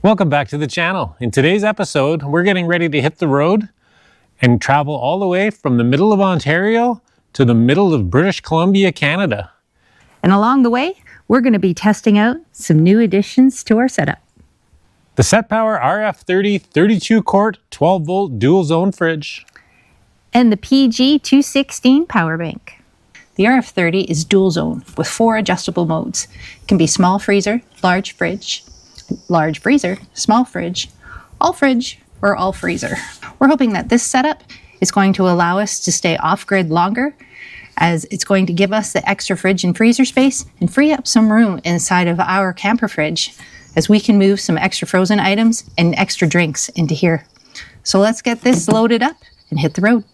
Welcome back to the channel. In today's episode, we're getting ready to hit the road and travel all the way from the middle of Ontario to the middle of British Columbia, Canada. And along the way, we're going to be testing out some new additions to our setup. The SetPower RF30 32-quart 12-volt dual-zone fridge. And the PG216 power bank. The RF30 is dual zone with 4 adjustable modes. It can be small freezer, large freezer, small fridge, or all freezer. We're hoping that this setup is going to allow us to stay off-grid longer, as it's going to give us the extra fridge and freezer space and free up some room inside of our camper fridge, as we can move some extra frozen items and extra drinks into here. So let's get this loaded up and hit the road.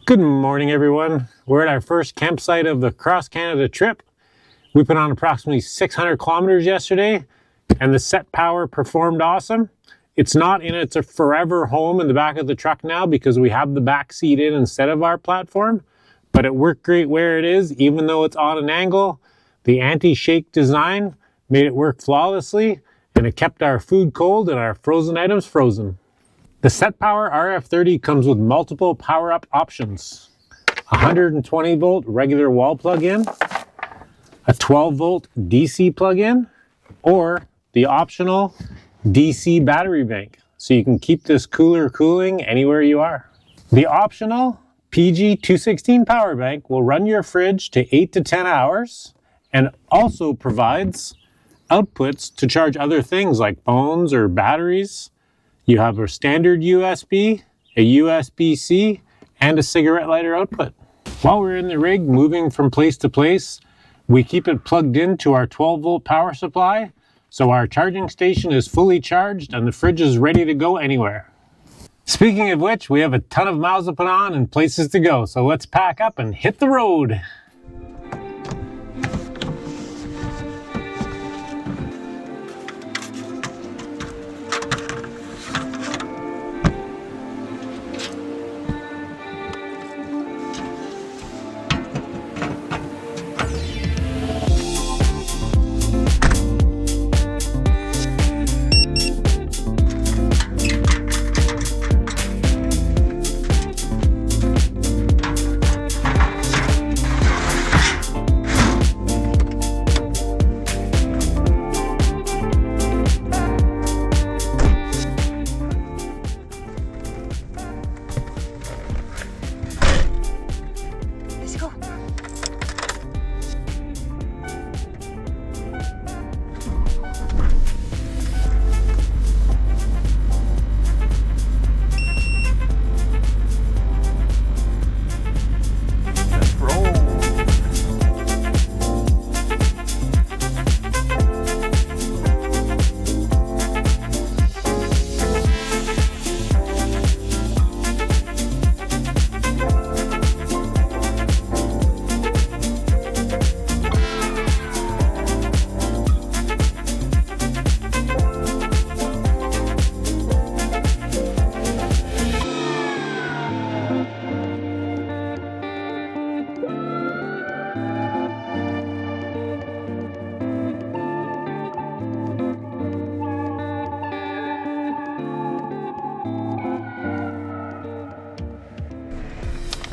Good morning, everyone. We're at our first campsite of the cross-Canada trip. We put on approximately 600 kilometers yesterday, and the SetPower performed awesome. It's not in its forever home in the back of the truck now because we have the back seat in instead of our platform, but it worked great where it is, even though it's on an angle. The anti-shake design made it work flawlessly, and it kept our food cold and our frozen items frozen. The SetPower RF30 comes with multiple power-up options. 120 volt regular wall plug-in, a 12 volt DC plug-in, or the optional DC battery bank, so you can keep this cooler cooling anywhere you are. The optional PG216 power bank will run your fridge to 8 to 10 hours and also provides outputs to charge other things like phones or batteries. You have a standard USB, a USB-C, and a cigarette lighter output. While we're in the rig moving from place to place, we keep it plugged into our 12-volt power supply, so our charging station is fully charged and the fridge is ready to go anywhere. Speaking of which, we have a ton of miles to put on and places to go, so let's pack up and hit the road.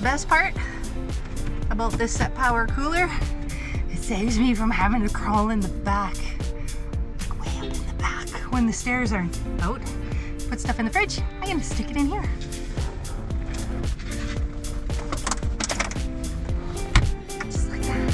best part about this SetPower cooler saves me from having to crawl in the back, like way up in the back when the stairs aren't out. Put stuff in the fridge, I'm gonna stick it in here. Just like that.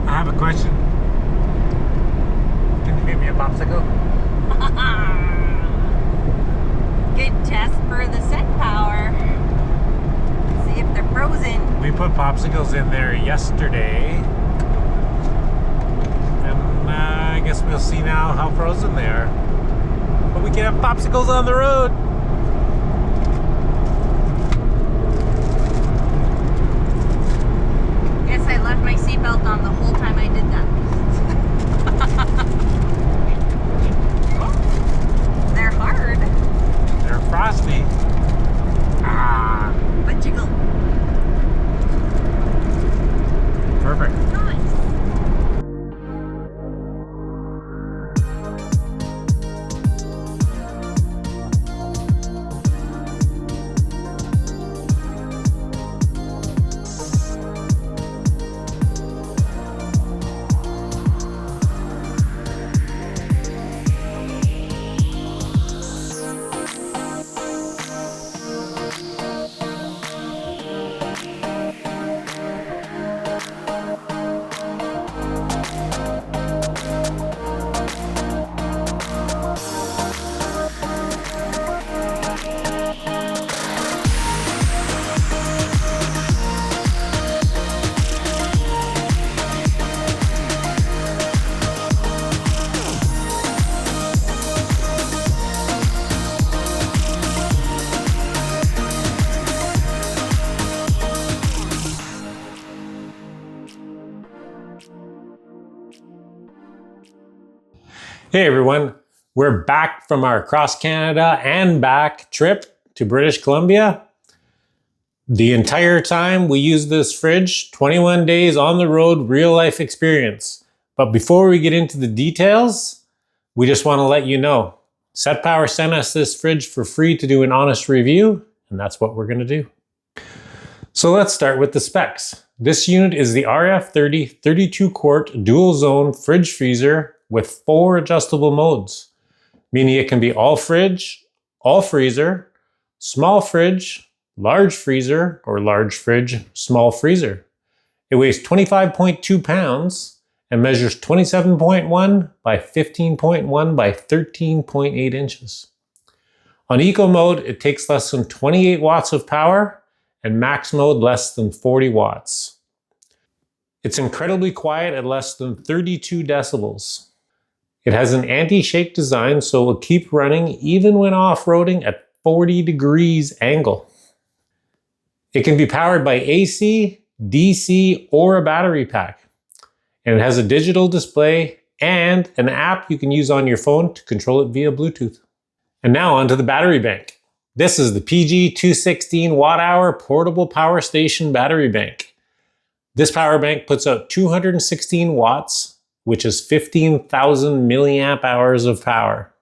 I have a question. Can you give me a popsicle? Good test for the SetPower. See if they're frozen. We put popsicles in there yesterday. And I guess we'll see now how frozen they are. But we can have popsicles on the road. Guess I left my seatbelt on the whole time I did that. They're hard, They're frosty. Ah, but jiggle. perfect. Nice. Hey everyone, we're back from our cross Canada and back trip to British Columbia. The entire time we used this fridge, 21 days on the road, real life experience. But before we get into the details, we just want to let you know, SetPower sent us this fridge for free to do an honest review, and that's what we're going to do. So let's start with the specs. This unit is the RF30 32 quart dual zone fridge freezer with 4 adjustable modes, meaning it can be all fridge, all freezer, small fridge, large freezer, or large fridge, small freezer. It weighs 25.2 pounds and measures 27.1 by 15.1 by 13.8 inches. On eco mode, it takes less than 28 watts of power and max mode less than 40 watts. It's incredibly quiet at less than 32 decibels. It has an anti-shake design, so it will keep running even when off-roading at 40 degrees angle. It can be powered by AC, DC, or a battery pack. And it has a digital display and an app you can use on your phone to control it via Bluetooth. And now onto the battery bank. This is the PG216 watt-hour portable power station battery bank. This power bank puts out 216 watts, which is 15,000 milliamp hours of power.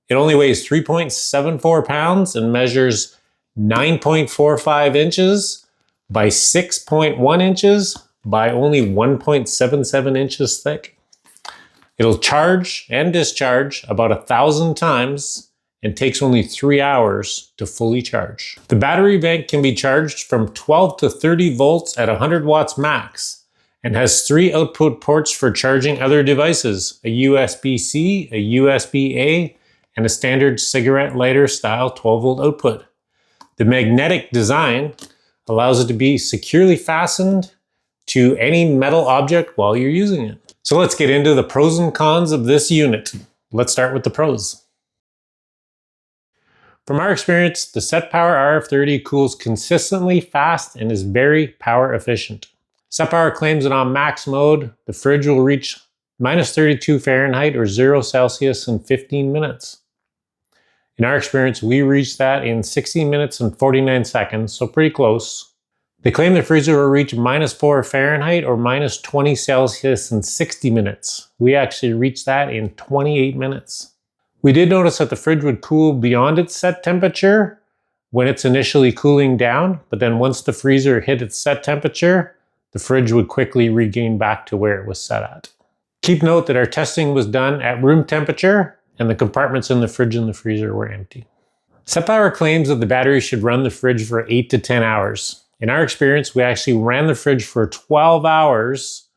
It only weighs 3.74 pounds and measures 9.45 inches by 6.1 inches by only 1.77 inches thick. It'll charge and discharge about 1,000 times and takes only 3 hours to fully charge. The battery bank can be charged from 12 to 30 volts at 100 watts max and has 3 output ports for charging other devices, a USB-C, a USB-A, and a standard cigarette lighter style 12-volt output. The magnetic design allows it to be securely fastened to any metal object while you're using it. So let's get into the pros and cons of this unit. Let's start with the pros. From our experience, the SetPower RF30 cools consistently fast and is very power efficient. SetPower claims that on max mode, the fridge will reach -32 Fahrenheit or 0 Celsius in 15 minutes. In our experience, we reached that in 16 minutes and 49 seconds, so pretty close. They claim the freezer will reach -4 Fahrenheit or -20 Celsius in 60 minutes. We actually reached that in 28 minutes. We did notice that the fridge would cool beyond its set temperature when it's initially cooling down, but then once the freezer hit its set temperature, the fridge would quickly regain back to where it was set at. Keep note that our testing was done at room temperature and the compartments in the fridge and the freezer were empty. SetPower claims that the battery should run the fridge for 8 to 10 hours. In our experience, we actually ran the fridge for 12 hours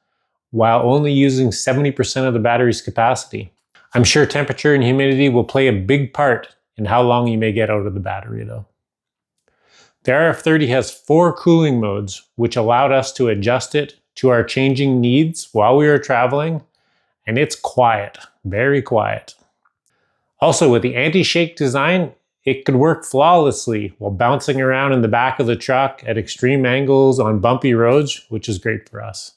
while only using 70% of the battery's capacity. I'm sure temperature and humidity will play a big part in how long you may get out of the battery though. The RF30 has 4 cooling modes, which allowed us to adjust it to our changing needs while we were traveling, and it's quiet, very quiet. Also, with the anti-shake design, it could work flawlessly while bouncing around in the back of the truck at extreme angles on bumpy roads, which is great for us.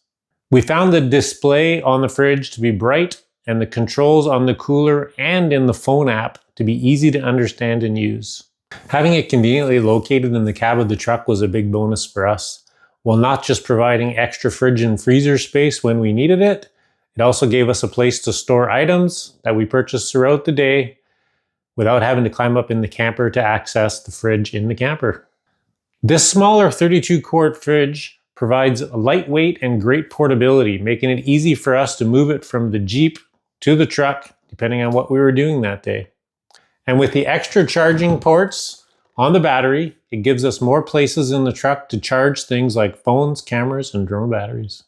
We found the display on the fridge to be bright and the controls on the cooler and in the phone app to be easy to understand and use. Having it conveniently located in the cab of the truck was a big bonus for us. While not just providing extra fridge and freezer space when we needed it, it also gave us a place to store items that we purchased throughout the day without having to climb up in the camper to access the fridge in the camper. This smaller 32-quart fridge provides a lightweight and great portability, making it easy for us to move it from the Jeep to the truck, depending on what we were doing that day. And with the extra charging ports on the battery, it gives us more places in the truck to charge things like phones, cameras, and drone batteries.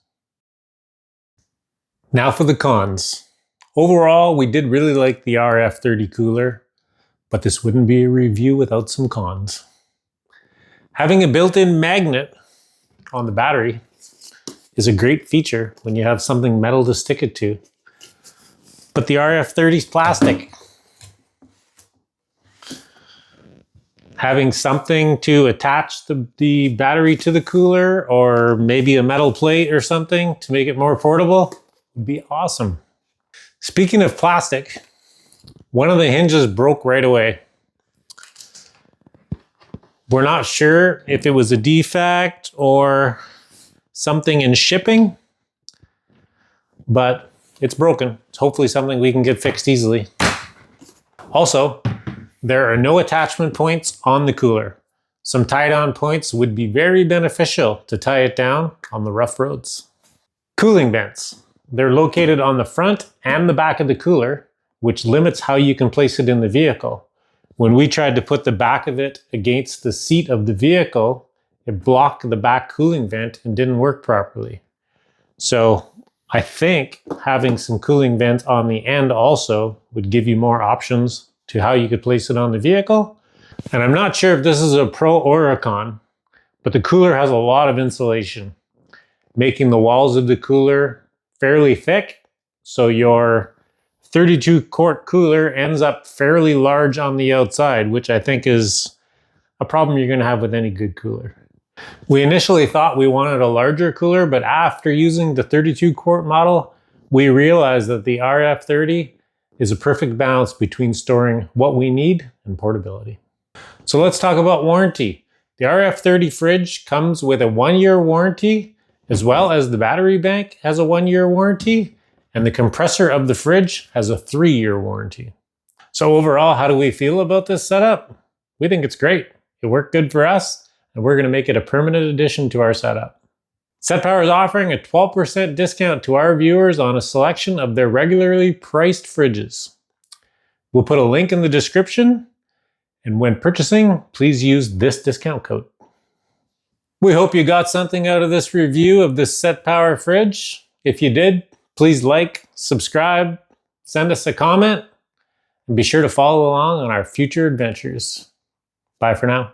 Now for the cons. Overall, we did really like the RF30 cooler, but this wouldn't be a review without some cons. Having a built-in magnet on the battery is a great feature when you have something metal to stick it to. But the RF30's plastic. Having something to attach the battery to the cooler, or maybe a metal plate or something to make it more portable, would be awesome. Speaking of plastic, one of the hinges broke right away. We're not sure if it was a defect or something in shipping, but it's broken. It's hopefully something we can get fixed easily. Also, there are no attachment points on the cooler. Some tie-down points would be very beneficial to tie it down on the rough roads. Cooling vents. They're located on the front and the back of the cooler, which limits how you can place it in the vehicle. When we tried to put the back of it against the seat of the vehicle, it blocked the back cooling vent and didn't work properly. So I think having some cooling vents on the end also would give you more options to how you could place it on the vehicle. And I'm not sure if this is a pro or a con, but the cooler has a lot of insulation, making the walls of the cooler fairly thick. So your 32-quart cooler ends up fairly large on the outside, which I think is a problem you're gonna have with any good cooler. We initially thought we wanted a larger cooler, but after using the 32-quart model, we realized that the RF30 is a perfect balance between storing what we need and portability. So let's talk about warranty. The RF30 fridge comes with a 1-year warranty, as well as the battery bank has a 1-year warranty, and the compressor of the fridge has a 3-year warranty. So overall, how do we feel about this setup? We think it's great. It worked good for us, and we're gonna make it a permanent addition to our setup. SetPower is offering a 12% discount to our viewers on a selection of their regularly priced fridges. We'll put a link in the description, and when purchasing, please use this discount code. We hope you got something out of this review of this SetPower fridge. If you did, please like, subscribe, send us a comment, and be sure to follow along on our future adventures. Bye for now.